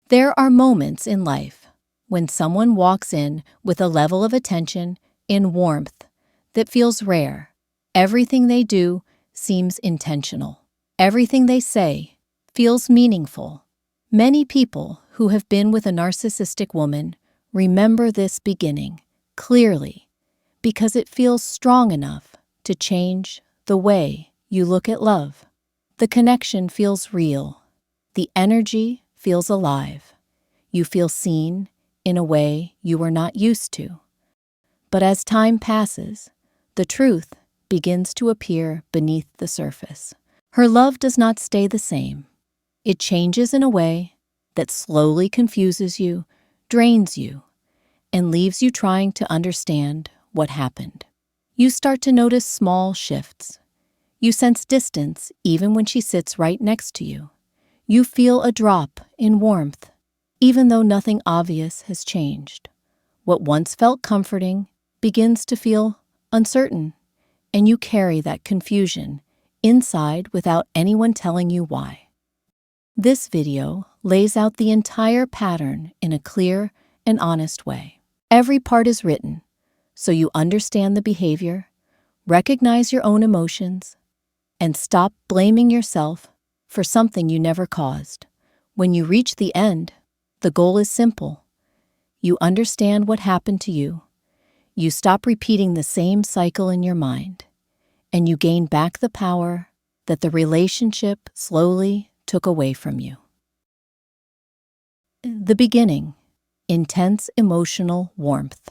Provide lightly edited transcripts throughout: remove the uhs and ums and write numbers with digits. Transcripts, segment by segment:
There are moments in life when someone walks in with a level of attention and warmth that feels rare. Everything they do seems intentional. Everything they say feels meaningful. Many people who have been with a narcissistic woman remember this beginning clearly because it feels strong enough to change the way you look at love. The connection feels real. The energy feels alive. You feel seen in a way you were not used to. But as time passes, the truth begins to appear beneath the surface. Her love does not stay the same. It changes in a way that slowly confuses you, drains you, and leaves you trying to understand what happened. You start to notice small shifts. You sense distance even when she sits right next to you. You feel a drop in warmth, even though nothing obvious has changed. What once felt comforting begins to feel uncertain, and you carry that confusion inside without anyone telling you why. This video lays out the entire pattern in a clear and honest way. Every part is written so you understand the behavior, recognize your own emotions, and stop blaming yourself for something you never caused. When you reach the end, the goal is simple. You understand what happened to you. You stop repeating the same cycle in your mind, and you gain back the power that the relationship slowly took away from you. The beginning, intense emotional warmth.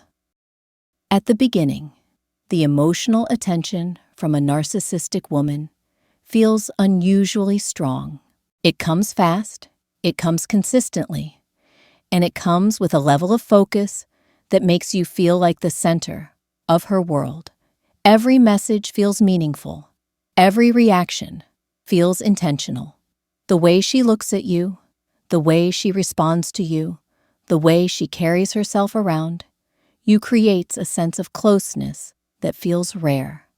At the beginning, the emotional attention from a narcissistic woman feels unusually strong. It comes fast, it comes consistently, and it comes with a level of focus that makes you feel like the center of her world. Every message feels meaningful. Every reaction feels intentional. The way she looks at you, the way she responds to you, the way she carries herself around, you creates a sense of closeness that feels rare.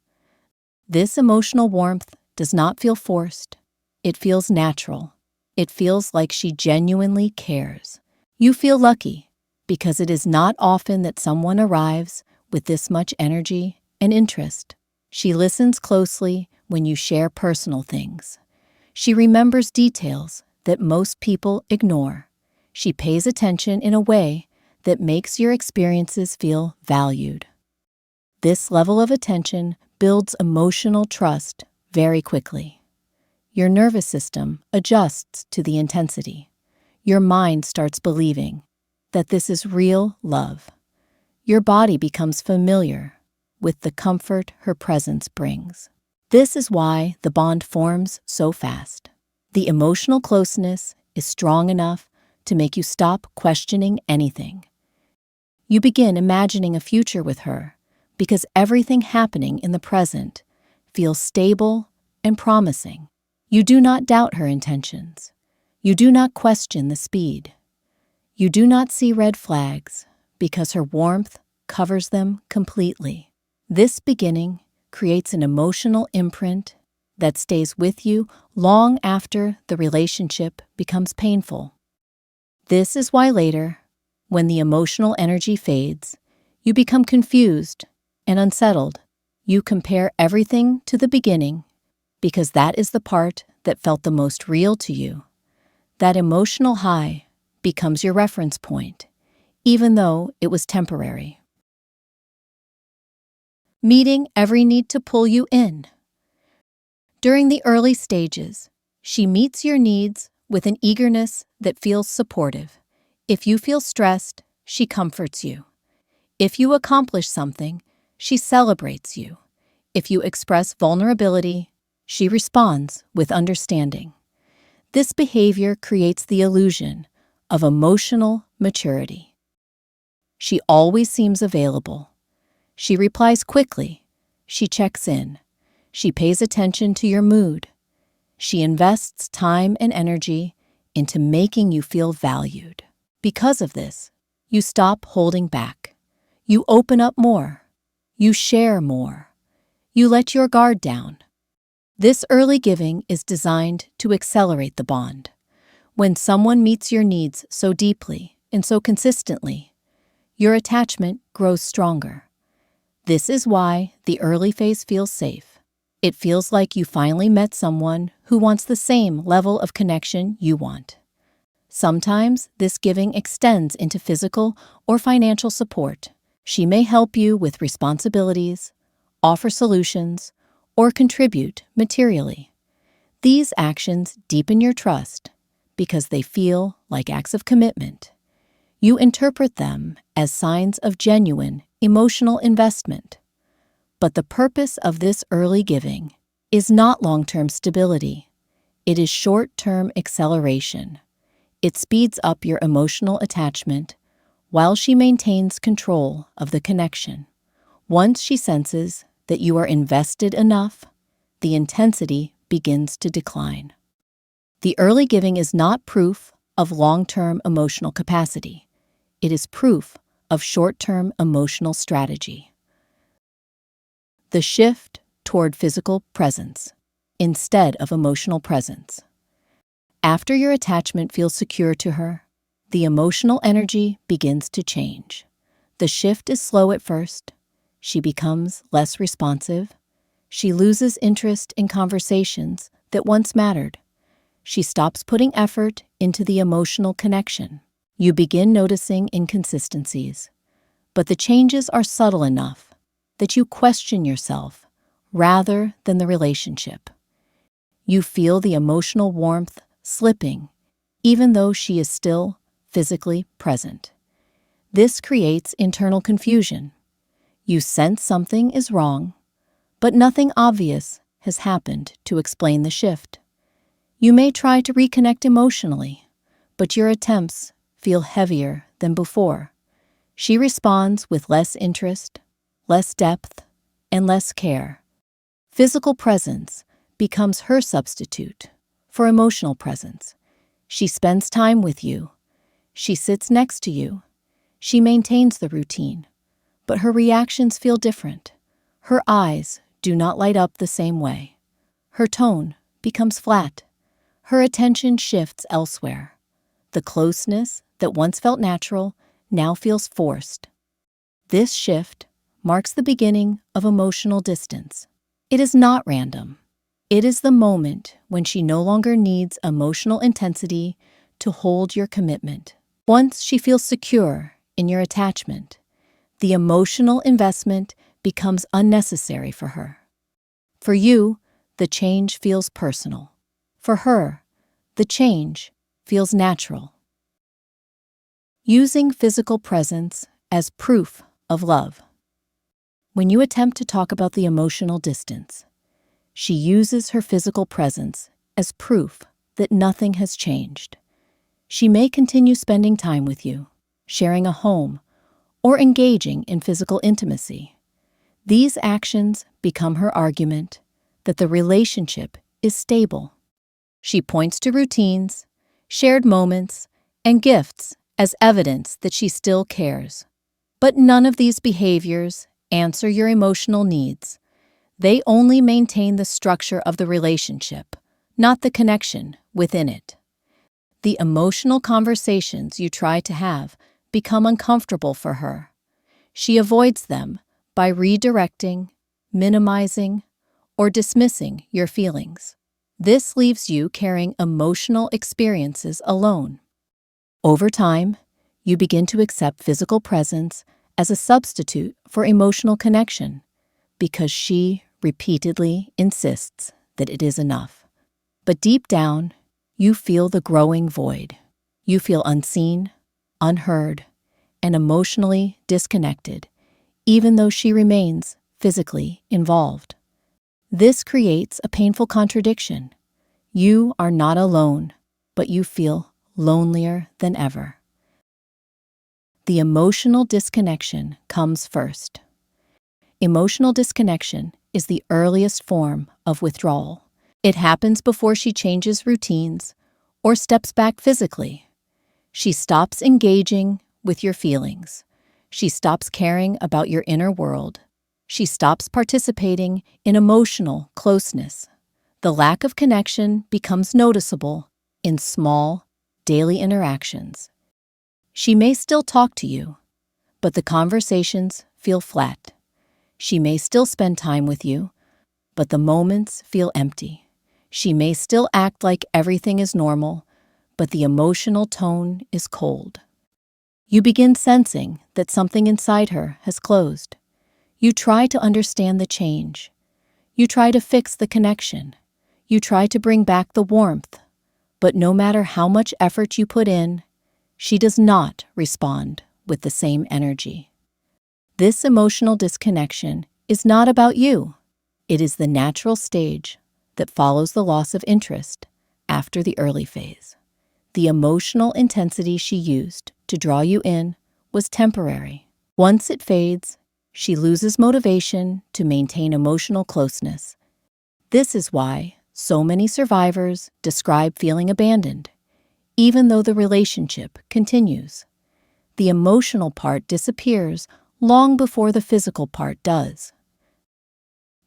This emotional warmth does not feel forced. It feels natural. It feels like she genuinely cares. You feel lucky because it is not often that someone arrives with this much energy and interest. She listens closely when you share personal things. She remembers details that most people ignore. She pays attention in a way that makes your experiences feel valued. This level of attention builds emotional trust very quickly. Your nervous system adjusts to the intensity. Your mind starts believing that this is real love. Your body becomes familiar with the comfort her presence brings. This is why the bond forms so fast. The emotional closeness is strong enough to make you stop questioning anything. You begin imagining a future with her because everything happening in the present feels stable and promising. You do not doubt her intentions. You do not question the speed. You do not see red flags because her warmth covers them completely. This beginning creates an emotional imprint that stays with you long after the relationship becomes painful. This is why later, when the emotional energy fades, you become confused and unsettled. You compare everything to the beginning because that is the part that felt the most real to you. That emotional high becomes your reference point, even though it was temporary. Meeting every need to pull you in. During the early stages, she meets your needs with an eagerness that feels supportive. If you feel stressed, she comforts you. If you accomplish something, she celebrates you. If you express vulnerability, she responds with understanding. This behavior creates the illusion of emotional maturity. She always seems available. She replies quickly. She checks in. She pays attention to your mood. She invests time and energy into making you feel valued. Because of this, you stop holding back. You open up more. You share more. You let your guard down. This early giving is designed to accelerate the bond. When someone meets your needs so deeply and so consistently, your attachment grows stronger. This is why the early phase feels safe. It feels like you finally met someone who wants the same level of connection you want. Sometimes this giving extends into physical or financial support. She may help you with responsibilities, offer solutions, or contribute materially. These actions deepen your trust because they feel like acts of commitment. You interpret them as signs of genuine emotional investment. But the purpose of this early giving is not long-term stability. It is short-term acceleration. It speeds up your emotional attachment while she maintains control of the connection. Once she senses that you are invested enough, the intensity begins to decline. The early giving is not proof of long-term emotional capacity. It is proof of short-term emotional strategy. The shift toward physical presence instead of emotional presence. After your attachment feels secure to her, the emotional energy begins to change. The shift is slow at first. She becomes less responsive. She loses interest in conversations that once mattered. She stops putting effort into the emotional connection. You begin noticing inconsistencies, but the changes are subtle enough that you question yourself rather than the relationship. You feel the emotional warmth slipping, even though she is still physically present. This creates internal confusion. You sense something is wrong, but nothing obvious has happened to explain the shift. You may try to reconnect emotionally, but your attempts feel heavier than before. She responds with less interest, less depth, and less care. Physical presence becomes her substitute for emotional presence. She spends time with you. She sits next to you. She maintains the routine, but her reactions feel different. Her eyes do not light up the same way. Her tone becomes flat. Her attention shifts elsewhere. The closeness that once felt natural now feels forced. This shift marks the beginning of emotional distance. It is not random. It is the moment when she no longer needs emotional intensity to hold your commitment. Once she feels secure in your attachment, the emotional investment becomes unnecessary for her. For you, the change feels personal. For her, the change feels natural. Using physical presence as proof of love. When you attempt to talk about the emotional distance, she uses her physical presence as proof that nothing has changed. She may continue spending time with you, sharing a home, or engaging in physical intimacy. These actions become her argument that the relationship is stable. She points to routines, shared moments, and gifts as evidence that she still cares. But none of these behaviors answer your emotional needs. They only maintain the structure of the relationship, not the connection within it. The emotional conversations you try to have become uncomfortable for her. She avoids them by redirecting, minimizing, or dismissing your feelings. This leaves you carrying emotional experiences alone. Over time, you begin to accept physical presence as a substitute for emotional connection because she repeatedly insists that it is enough. But deep down, you feel the growing void. You feel unseen, unheard, and emotionally disconnected, even though she remains physically involved. This creates a painful contradiction. You are not alone, but you feel lonelier than ever. The emotional disconnection comes first. Emotional disconnection is the earliest form of withdrawal. It happens before she changes routines or steps back physically. She stops engaging with your feelings. She stops caring about your inner world. She stops participating in emotional closeness. The lack of connection becomes noticeable in small, daily interactions. She may still talk to you, but the conversations feel flat. She may still spend time with you, but the moments feel empty. She may still act like everything is normal, but the emotional tone is cold. You begin sensing that something inside her has closed. You try to understand the change. You try to fix the connection. You try to bring back the warmth. But no matter how much effort you put in, she does not respond with the same energy. This emotional disconnection is not about you. It is the natural stage that follows the loss of interest after the early phase. The emotional intensity she used to draw you in was temporary. Once it fades, she loses motivation to maintain emotional closeness. This is why so many survivors describe feeling abandoned, even though the relationship continues. The emotional part disappears long before the physical part does.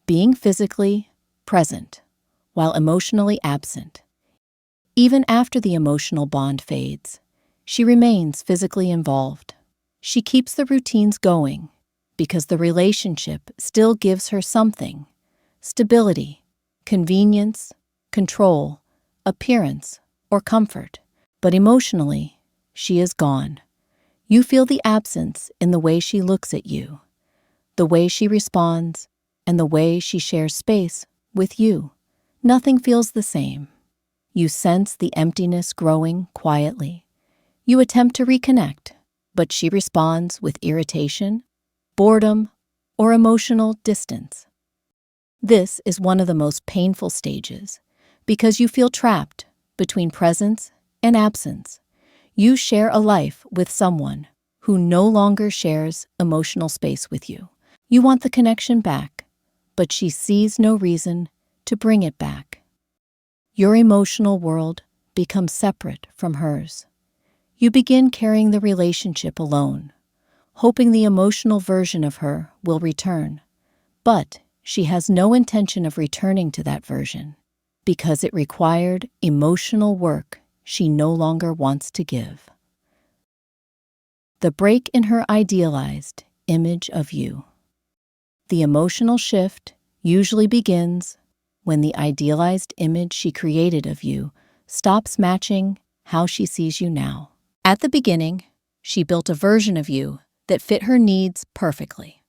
Being physically present while emotionally absent. Even after the emotional bond fades, she remains physically involved. She keeps the routines going because the relationship still gives her something: stability, convenience, control, appearance, or comfort. But emotionally, she is gone. You feel the absence in the way she looks at you, the way she responds, and the way she shares space with you. Nothing feels the same. You sense the emptiness growing quietly. You attempt to reconnect, but she responds with irritation, boredom, or emotional distance. This is one of the most painful stages because you feel trapped between presence and absence. You share a life with someone who no longer shares emotional space with you. You want the connection back, but she sees no reason to bring it back. Your emotional world becomes separate from hers. You begin carrying the relationship alone, hoping the emotional version of her will return. But she has no intention of returning to that version because it required emotional work she no longer wants to give. The break in her idealized image of you. The emotional shift usually begins when the idealized image she created of you stops matching how she sees you now. At the beginning, she built a version of you that fit her needs perfectly.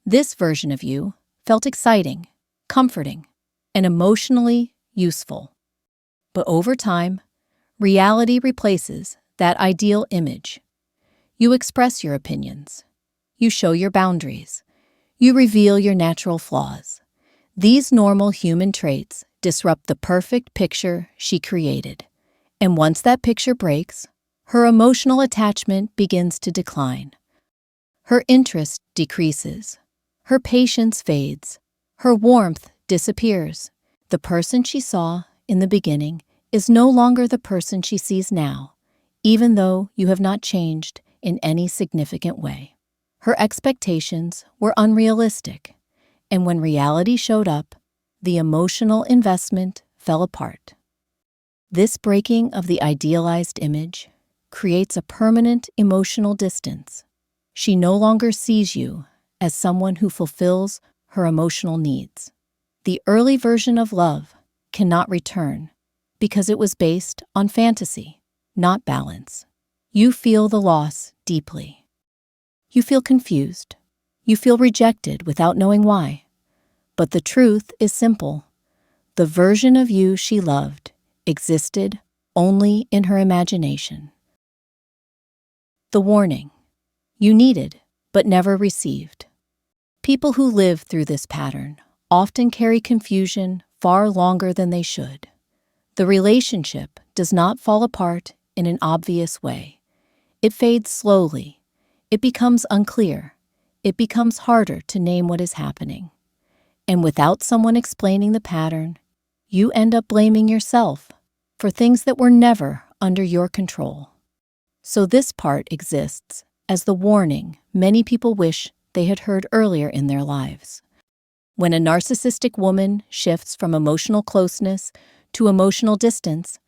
This version of you felt exciting, comforting, and emotionally useful. But over time, reality replaces that ideal image. You express your opinions. You show your boundaries. You reveal your natural flaws. These normal human traits disrupt the perfect picture she created. And once that picture breaks, her emotional attachment begins to decline. Her interest decreases. Her patience fades. Her warmth disappears. The person she saw in the beginning is no longer the person she sees now, even though you have not changed in any significant way. Her expectations were unrealistic, and when reality showed up, the emotional investment fell apart. This breaking of the idealized image creates a permanent emotional distance. She no longer sees you as someone who fulfills her emotional needs. The early version of love cannot return because it was based on fantasy, not balance. You feel the loss deeply. You feel confused. You feel rejected without knowing why. But the truth is simple. The version of you she loved existed only in her imagination. The warning. You needed, but never received. People who live through this pattern often carry confusion far longer than they should. The relationship does not fall apart in an obvious way. It fades slowly. It becomes unclear. It becomes harder to name what is happening. And without someone explaining the pattern, you end up blaming yourself for things that were never under your control. So this part exists as the warning many people wish they had heard earlier in their lives. When a narcissistic woman shifts from emotional closeness to emotional distance,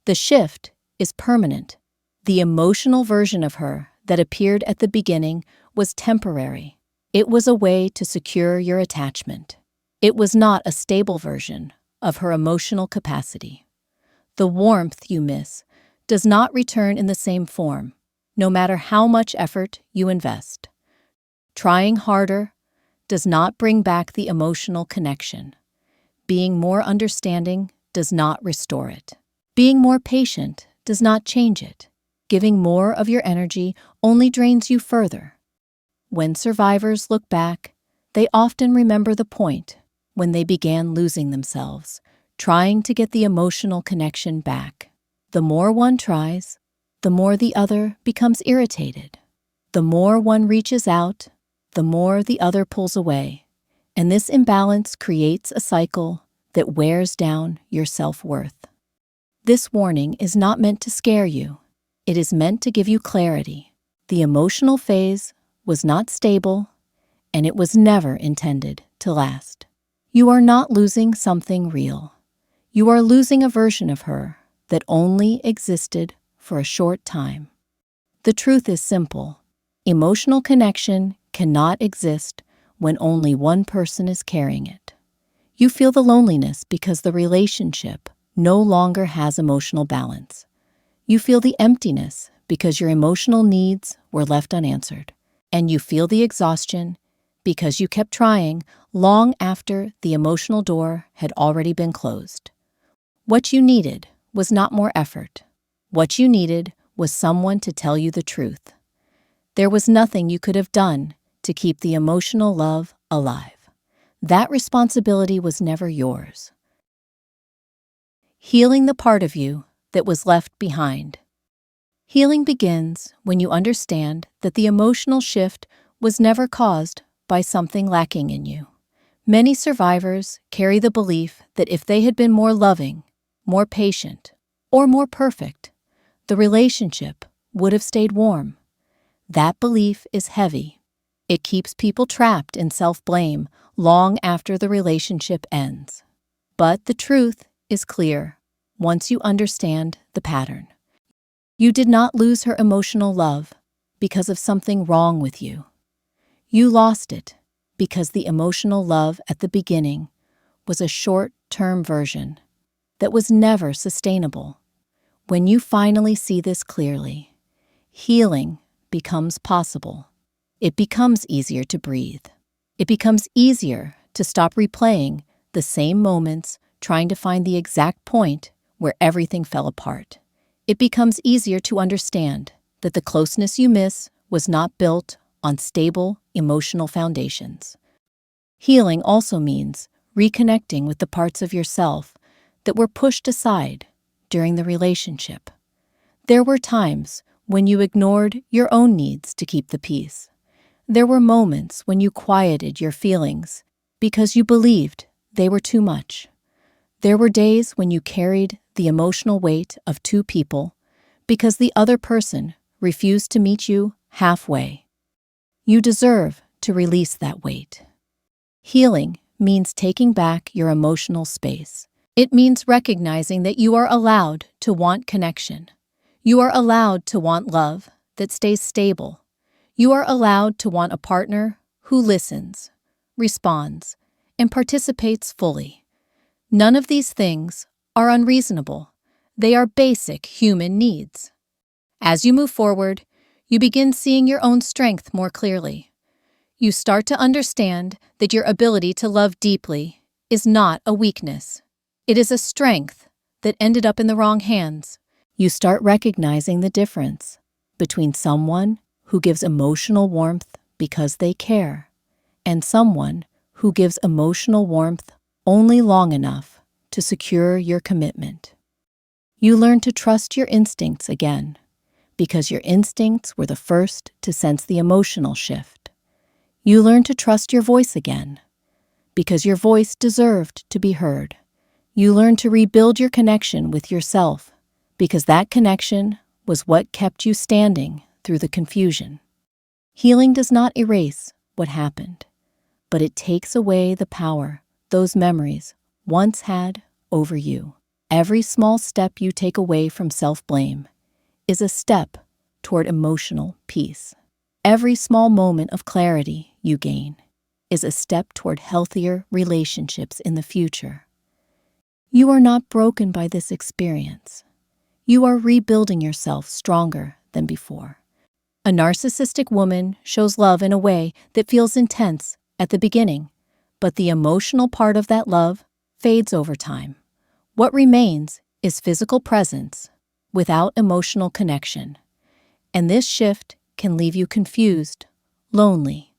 the shift is permanent. The emotional version of her that appeared at the beginning was temporary. It was a way to secure your attachment. It was not a stable version of her emotional capacity. The warmth you miss does not return in the same form, no matter how much effort you invest. Trying harder does not bring back the emotional connection. Being more understanding does not restore it. Being more patient does not change it. Giving more of your energy only drains you further. When survivors look back, they often remember the point when they began losing themselves, trying to get the emotional connection back. The more one tries, the more the other becomes irritated. The more one reaches out, the more the other pulls away. And this imbalance creates a cycle that wears down your self-worth. This warning is not meant to scare you. It is meant to give you clarity. The emotional phase was not stable, and it was never intended to last. You are not losing something real. You are losing a version of her that only existed for a short time. The truth is simple. Emotional connection cannot exist when only one person is carrying it. You feel the loneliness because the relationship no longer has emotional balance. You feel the emptiness because your emotional needs were left unanswered. And you feel the exhaustion because you kept trying long after the emotional door had already been closed. What you needed was not more effort. What you needed was someone to tell you the truth. There was nothing you could have done to keep the emotional love alive. That responsibility was never yours. Healing the part of you that was left behind. Healing begins when you understand that the emotional shift was never caused by something lacking in you. Many survivors carry the belief that if they had been more loving, more patient, or more perfect, the relationship would have stayed warm. That belief is heavy. It keeps people trapped in self-blame long after the relationship ends. But the truth is clear once you understand the pattern. You did not lose her emotional love because of something wrong with you. You lost it because the emotional love at the beginning was a short-term version that was never sustainable. When you finally see this clearly, healing becomes possible. It becomes easier to breathe. It becomes easier to stop replaying the same moments, trying to find the exact point where everything fell apart. It becomes easier to understand that the closeness you miss was not built on stable emotional foundations. Healing also means reconnecting with the parts of yourself that were pushed aside during the relationship. There were times when you ignored your own needs to keep the peace. There were moments when you quieted your feelings because you believed they were too much. There were days when you carried the emotional weight of two people because the other person refused to meet you halfway. You deserve to release that weight. Healing means taking back your emotional space. It means recognizing that you are allowed to want connection. You are allowed to want love that stays stable. You are allowed to want a partner who listens, responds, and participates fully. None of these things are unreasonable. They are basic human needs. As you move forward, you begin seeing your own strength more clearly. You start to understand that your ability to love deeply is not a weakness. It is a strength that ended up in the wrong hands. You start recognizing the difference between someone who gives emotional warmth because they care and someone who gives emotional warmth only long enough to secure your commitment. You learn to trust your instincts again because your instincts were the first to sense the emotional shift. You learn to trust your voice again because your voice deserved to be heard. You learn to rebuild your connection with yourself because that connection was what kept you standing through the confusion. Healing does not erase what happened, but it takes away the power those memories once had over you. Every small step you take away from self-blame is a step toward emotional peace. Every small moment of clarity you gain is a step toward healthier relationships in the future. You are not broken by this experience. You are rebuilding yourself stronger than before. A narcissistic woman shows love in a way that feels intense at the beginning, but the emotional part of that love fades over time. What remains is physical presence without emotional connection, and this shift can leave you confused, lonely,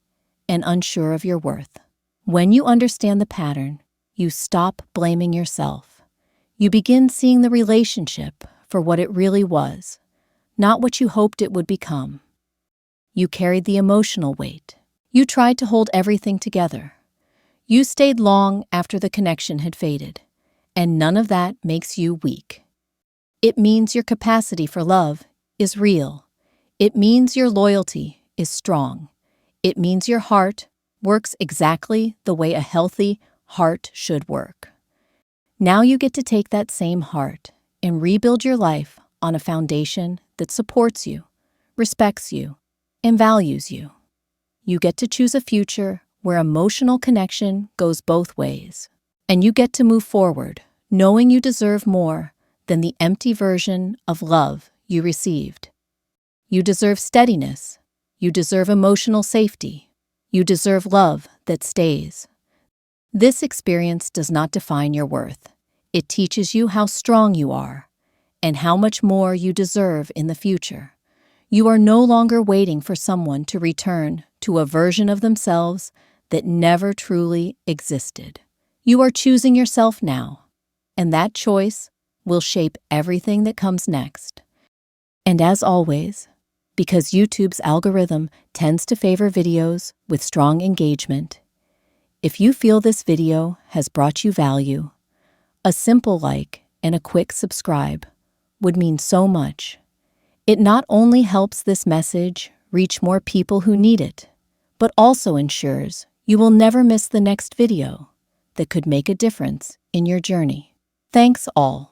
and unsure of your worth. When you understand the pattern, you stop blaming yourself. You begin seeing the relationship for what it really was, not what you hoped it would become. You carried the emotional weight. You tried to hold everything together. You stayed long after the connection had faded, and none of that makes you weak. It means your capacity for love is real. It means your loyalty is strong. It means your heart works exactly the way a healthy heart should work. Now you get to take that same heart and rebuild your life on a foundation that supports you, respects you, and values you. You get to choose a future where emotional connection goes both ways, and you get to move forward knowing you deserve more than the empty version of love you received. You deserve steadiness. You deserve emotional safety. You deserve love that stays. This experience does not define your worth. It teaches you how strong you are and how much more you deserve in the future. You are no longer waiting for someone to return to a version of themselves that never truly existed. You are choosing yourself now, and that choice will shape everything that comes next. And as always, because YouTube's algorithm tends to favor videos with strong engagement, if you feel this video has brought you value, a simple like and a quick subscribe would mean so much. It not only helps this message reach more people who need it, but also ensures you will never miss the next video that could make a difference in your journey. Thanks all.